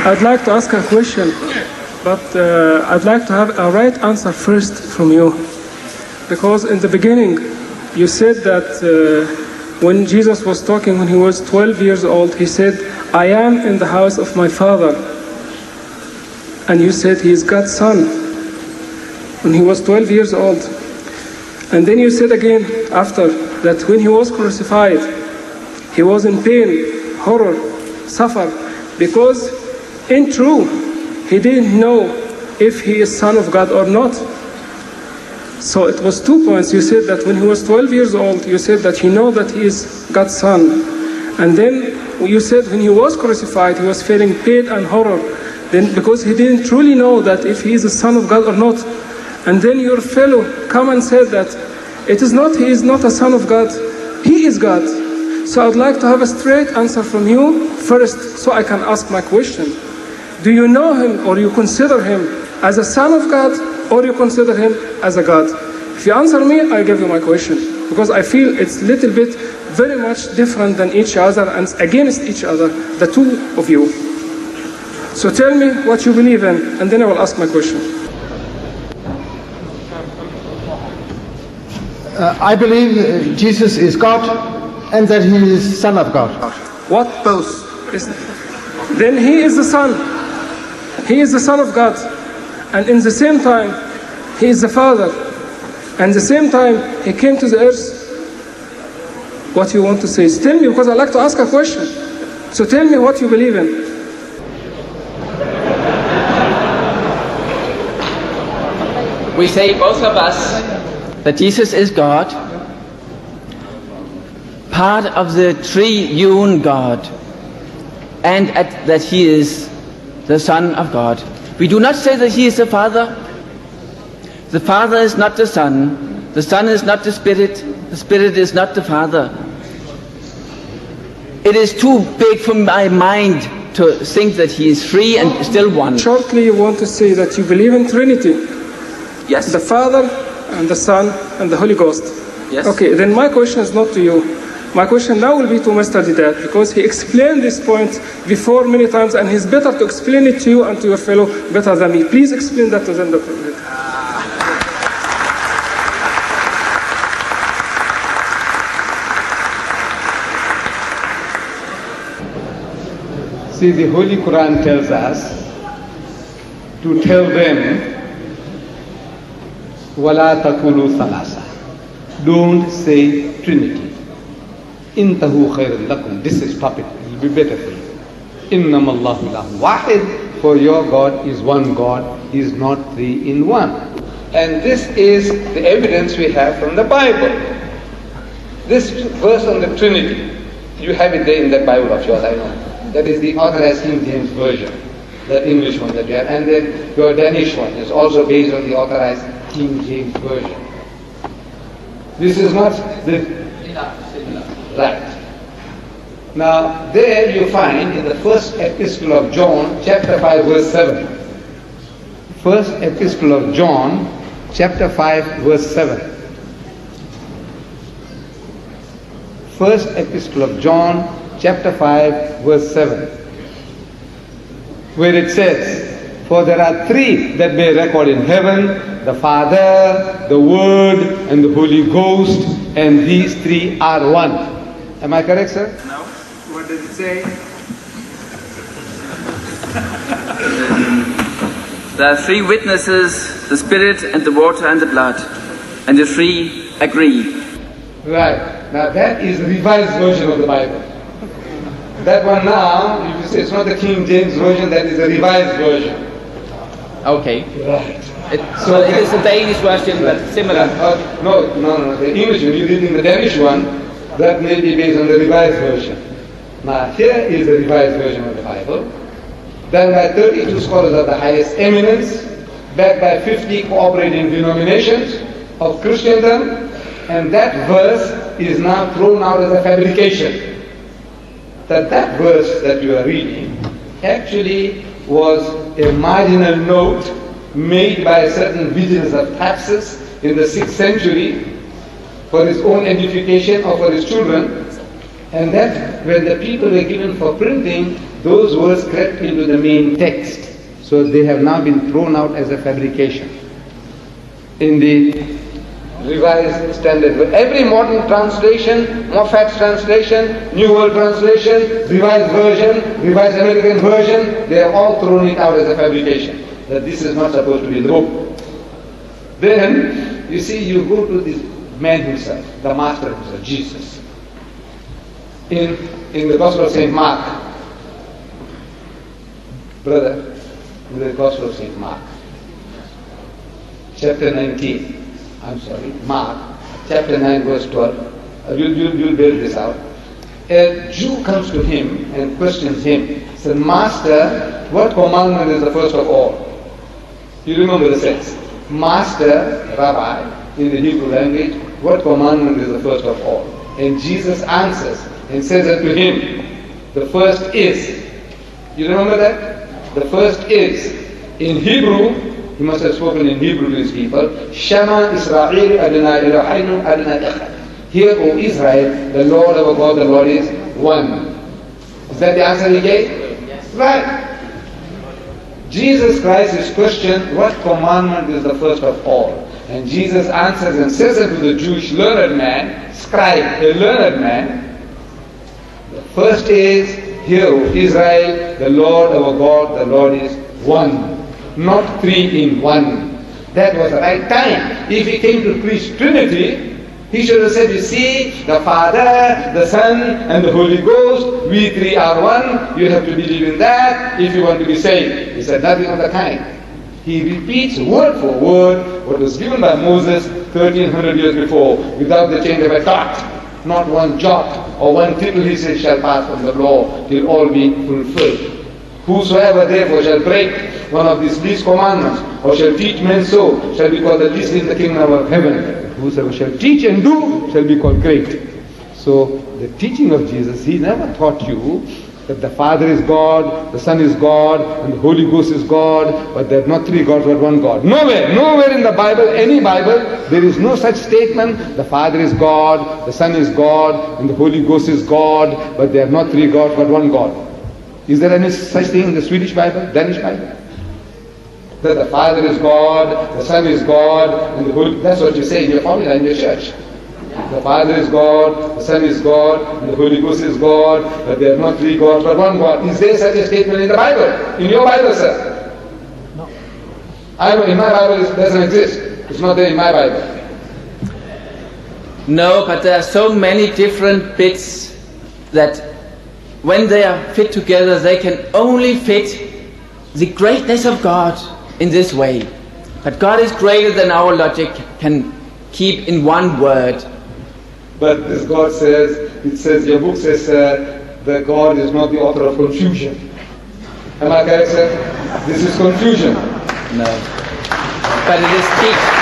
I'd like to ask a question, but I'd like to have a right answer first from you. Because in the beginning, you said that when Jesus was talking when he was 12 years old, he said, I am in the house of my father. And you said he is God's son when he was 12 years old. And then you said again after that when he was crucified, he was in pain, horror, suffer, because in truth, he didn't know if he is son of God or not. So it was 2 points. You said that when he was 12 years old, you said that he know that he is God's son. And then you said when he was crucified, he was feeling pain and horror. Then because he didn't truly know that if he is the son of God or not. And then your fellow come and said that it is not, he is not a son of God, he is God. So I'd like to have a straight answer from you first so I can ask my question. Do you know him or you consider him as a son of God or you consider him as a God? If you answer me, I'll give you my question. Because I feel it's a little bit very much different than each other and against each other, the two of you. So tell me what you believe in and then I will ask my question. I believe Jesus is God and that he is Son of God. What? Both. Then he is the Son. He is the Son of God. And in the same time, he is the Father. And at the same time, he came to the earth. What you want to say? Tell me, because I like to ask a question. So tell me what you believe in. We say, both of us, that Jesus is God, part of the triune God, and that he is the Son of God. We do not say that he is the Father. The Father is not the Son is not the Spirit is not the Father. It is too big for my mind to think that he is free and still one. Shortly, you want to say that you believe in Trinity. Yes. The Father and the Son and the Holy Ghost. Yes. Okay, then my question is not to you. My question now will be to Mr. Deidat, because he explained this point before many times and he's better to explain it to you and to your fellow better than me. Please explain that to them, Dr. Deidat. See, the Holy Quran tells us to tell them, وَلَا تَقُولُوا ثَلَاثَةً. Don't say Trinity. إِنْتَهُ خَيْرٌ لَكُمْ. This is topic. It will be better for you. إِنَّمَا اللَّهُ إِلَهٌ وَاحِدٌ. For your God is one God, He is not three in one. And this is the evidence we have from the Bible. This verse on the Trinity, you have it there in that Bible of yours, I know. That is the authorized King James Version, the English one that you have. And then your Danish one is also based on the authorized King James Version. This is not the... Right. Now, there you find in the first epistle of John, chapter 5, verse 7. First epistle of John, chapter 5, verse 7. First epistle of John, chapter 5, verse 7, where it says, for there are three that bear record in heaven, the Father, the Word, and the Holy Ghost, and these three are one. Am I correct, sir? No. What does it say? There are three witnesses, the Spirit and the water and the blood, and the three agree. Right. Now that is the revised version of the Bible. That one now, if you say it's not the King James Version, that is the revised version. Okay. Right. So it is the Danish version, but similar. No. The English one, you read in the Danish one, that may be based on the revised version. Now here is the revised version of the Bible, done by 32 scholars of the highest eminence, backed by 50 cooperating denominations of Christendom, and that verse is now thrown out as a fabrication. That verse that you are reading actually was a marginal note made by a certain Vigius of Thapsus in the 6th century for his own edification or for his children, and that when the people were given for printing, those words crept into the main text. So they have now been thrown out as a fabrication. In the Revised Standard, every modern translation, Moffat's translation, New World Translation, Revised Version, Revised American Version, they have all thrown it out as a fabrication. That this is not supposed to be in the book. Then, you see, you go to this man himself, the Master himself, Jesus. In the Gospel of St. Mark, brother, in the Gospel of St. Mark, chapter 19, Mark, chapter 9, verse 12, you'll bear this out. A Jew comes to him and questions him, says, Master, what commandment is the first of all? You remember the sense. Master, Rabbi, in the Hebrew language, what commandment is the first of all? And Jesus answers and says unto him, the first is. You remember that? The first is. In Hebrew, he must have spoken in Hebrew to his people. Shema Israel Adonai Eloheinu Adonai Echad. Hear, O Israel, the Lord our God, the Lord is one. Is that the answer he gave? Yes. Right. Jesus Christ is questioned, what commandment is the first of all? And Jesus answers and says unto the Jewish learned man, scribe, a learned man, the first is, hear, O Israel, the Lord our God, the Lord is one. Not three in one. That was the right time. If he came to preach Trinity, he should have said, you see, the Father, the Son, and the Holy Ghost, we three are one. You have to believe in that if you want to be saved. He said nothing of the kind. He repeats word for word what was given by Moses 1300 years before, without the change of a dot. Not one jot or one tittle, he said, shall pass from the law till all be fulfilled. Whosoever therefore shall break one of these least commandments, or shall teach men so, shall be called the least in the kingdom of heaven. Whosoever shall teach and do, shall be called great. So, the teaching of Jesus, he never taught you that the Father is God, the Son is God, and the Holy Ghost is God, but there are not three gods but one God. Nowhere in the Bible, any Bible, there is no such statement, the Father is God, the Son is God, and the Holy Ghost is God, but there are not three gods but one God. Is there any such thing in the Swedish Bible, Danish Bible? That the Father is God, the Son is God, and the Holy... That's what you say in your formula in your church. The Father is God, the Son is God, and the Holy Ghost is God, but there are not three gods but one God. Is there such a statement in the Bible? In your Bible, sir? No. I know in my Bible it doesn't exist. It's not there in my Bible. No, but there are so many different bits that when they are fit together, they can only fit the greatness of God in this way. But God is greater than our logic can keep in one word. But this God says, it says, your book says, that God is not the author of confusion. Am I correct, sir? This is confusion. No. But it is teaching.